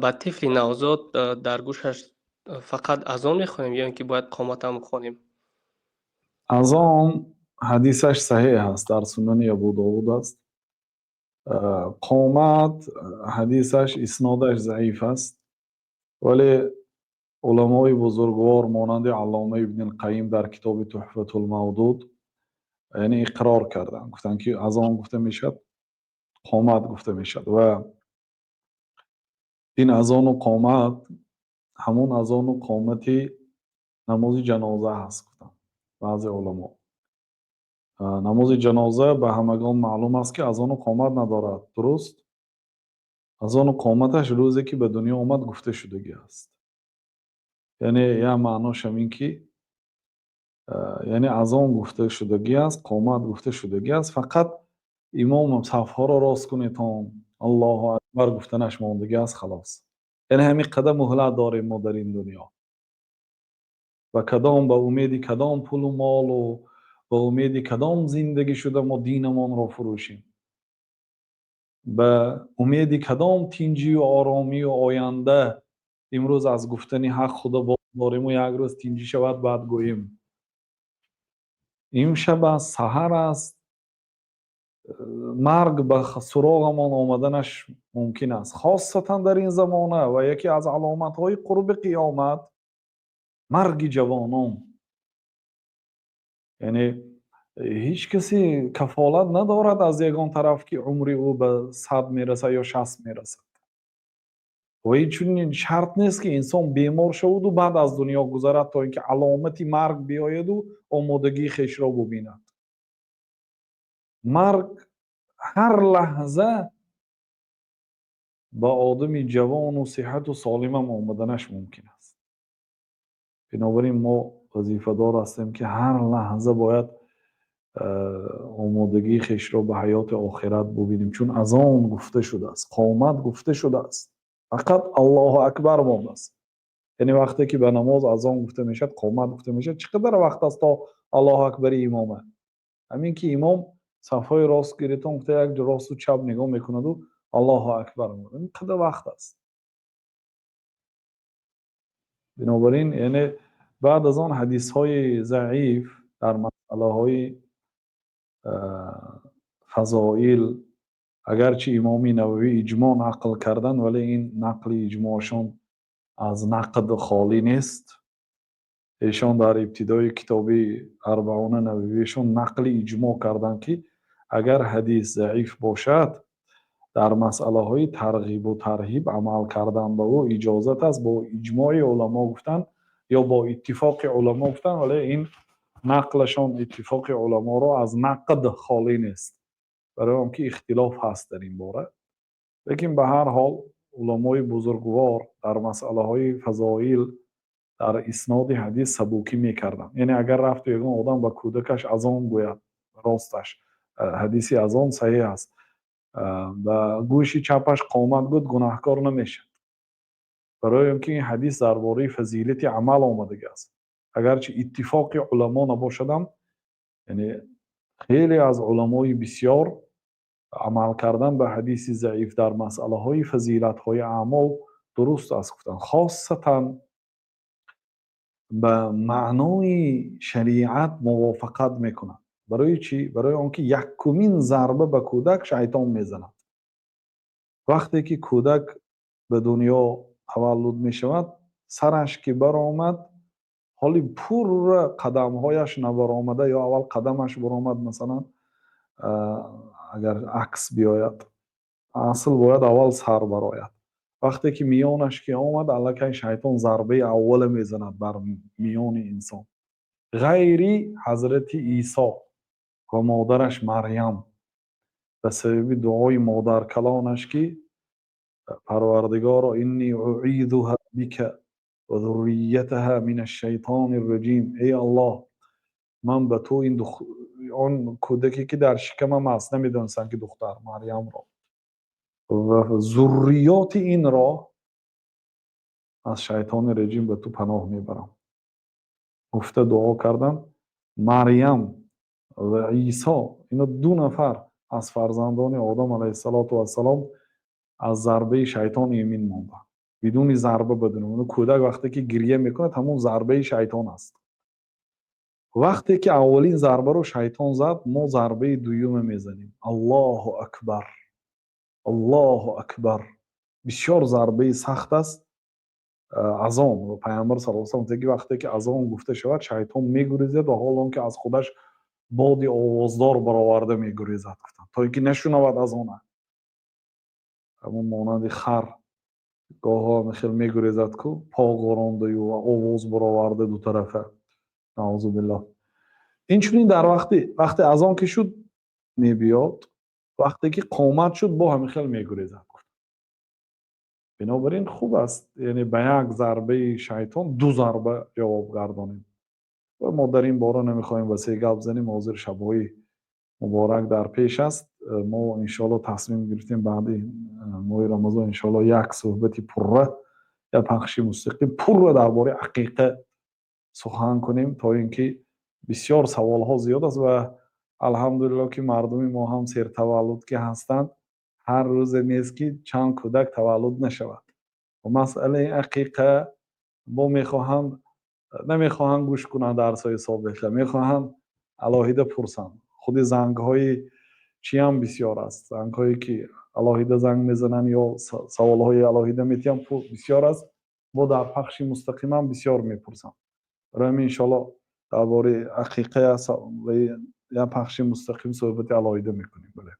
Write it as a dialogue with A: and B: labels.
A: با طفل نوزاد در گوشش فقط اذان میخونیم یا اینکه باید قامت هم بخونیم؟
B: از آن حدیثش صحیح است، در سنن ابو داود است. قامت حدیثش اسنادش ضعیف است، ولی علمای بزرگوار مانند علامه ابن القیم در کتاب تحفة المودود یعنی اقرار کردند، گفتند که از آن گفته میشد، قامت گفته میشد. و این اذان و قامت همون اذان و قامتی نماز جنازه هست. گفتند بعضی علما نماز جنازه به همگان معلوم است که اذان و قامت ندارد، درست؟ اذان و قامتش روزی که به دنیا آمد گفته شدگی است. یعنی یا معناش همین که یعنی اذان گفته شدگی است، قامت گفته شدگی است، فقط امام صفها را راست کنه تا الله اکبر گفتنش ماندگی است، خلاص. یعنی همین قدر مهلت داریم ما در این دنیا و کدام به امید کدام پول و مال و به امید کدام زندگی شده ما دینمان را فروشیم، به امید کدام تینجی و آرامی و آینده امروز از گفتن حق خدا باز داریم و یک روز تینجی شود بعد گوییم امشب از سحر است، مرگ به سراغمان آمدنش ممکن است، خاصتا در این زمانه. و یکی از علامت های قرب قیامت مرگ جوانان. یعنی هیچ کسی کفالت ندارد از یگان طرف که عمری او به 100 میرسه یا 60 میرسه. و این شرط نیست که انسان بیمار شود و بعد از دنیا گذرد تا اینکه علامت مرگ بیاید و آمادگی خیش را ببیند. مرگ هر لحظه با آدم جوان و صحت و سالم هم آمدنش ممکن است. بنابراین ما وظیفه دار هستیم که هر لحظه باید آمادگی خیش را به حیات آخرت ببینیم، چون از آن گفته شده است، قامت گفته شده است، فقط الله اکبر مانده است. یعنی وقتی که به نماز از آن گفته میشد، قامت گفته میشد، چقدر وقت است تا الله اکبر امامه؟ همین که امام صفای راست گرفته گفته یک راست و چپ نگاه میکند و الله اکبر میگه، این قدر وقت است. بنابراین یعنی بعد از آن حدیث های ضعیف در مسئله های فضائل، اگرچه امام نووی اجماع نقل کردن ولی این نقل اجماعشون از نقد خالی نیست. ایشان در ابتدای کتابی اربعون نوویشون نقل اجماع کردن که اگر حدیث ضعیف باشد در مسئله های ترغیب و ترهیب عمل کردن به او اجازت است. با اجماع علما گفتن یا با اتفاق علما گفتن، ولی این نقلشان اتفاق علما را از نقد خالی نیست، برای آنکه اختلاف هست در این باره. لیکن به هر حال علمای بزرگوار در مسئله های فضائل در اسناد حدیث سبوکی میکردن. یعنی اگر رفت و یگان آدم با کودکش از آن گوید، راستش حدیثی از آن صحیح است، و گوشی چپش قامت گفت، گناهکار نمیشه، برای اینکه این حدیث درباره فضیلت عمل آمده است. اگرچه اتفاق علما نباشدم، یعنی خیلی از علمای بسیار عمل کردن به حدیث ضعیف در مسئله های فضیلت های اعمال درست است گفتن، خاصتا به معنای شریعت موافقت میکنند. برای چی؟ برای آنکه یکمین ضربه به کودک شیطان میزند. وقتی که کودک به دنیا تولد می شود، سرش که برآمد، حالی پر قدم هایش نبر آمده یا اول قدمش برآمد، مثلا اگر عکس بیاید اصل باید اول سر برآید. وقتی که میانش که آمد، الکی شیطان ضربه اول میزند بر میان انسان. غیری حضرت عیسی و مادرش مریم به سبب دعای مادر کلانش که پروردگارا انی اعیذها بک و ذریتها من الشیطان الرجیم، ای الله من به تو این آن کودکی که در شکمم است، نمیدونستم که دختر مریم را و ذریات این را از شیطان رجیم به تو پناه میبرم. گفته دعا کردن. مریم و عیسی، اینا دو نفر از فرزندان آدم علیه السلام از ضربه شیطان ایمن ماندن. بدون ضربه بدون کودک وقتی که گریه میکنه تمام ضربه شیطان است. وقتی که اولین ضربه رو شیطان زد ما ضربه دوم میزنیم. الله اکبر، الله اکبر. بسیار ضربه سخت است. اذان و پیامبر صلی الله علیه و آله وقتی که اذان گفته شود شیطان میگریزد و حال اون که از خودش بادی آوازدار برآورده میگریزد تا اینکه نشنود اذان. همون مانند خر گاها میخیل میگریزد کو پا غرانده و آواز برآورده دو طرفه. نعوذ بالله. این چونین در وقتی اذان که شد میبیاد، وقتی که قامت شد با همیخیل میگریزد. بنابراین خوب است یعنی به یک ضربه شیطان دو ضربه جواب گردانیم. و ما در این باره نمیخوایم وسیع گپ بزنیم. حاضر شبهای مبارک در پیش است. ما انشالله تصمیم گرفتیم بعد ماه رمضان انشالله یک صحبت پره یا پخشی مستقیم پره درباره عقیقه سخن کنیم تا اینکه بسیار سوال ها زیاد است و الحمدلله که مردم ما هم سیر تولد که هستند هر روز نیست که چند کودک تولد نشود. و مسئله عقیقه ما میخواهند نمیخواهند گوش کنند درس های سابقه، میخواهند علاهیده پرسند. خود زنگ های چی هم بسیار است، زنگ هایی که علاهیده زنگ میزنن یا سوال های علاهیده میتیم بسیار است. ما در پخش مستقیم هم بسیار میپرسند. برای من انشالله درباره عقیقه و یا پخش مستقیم صحبت علاهیده میکنیم. بله.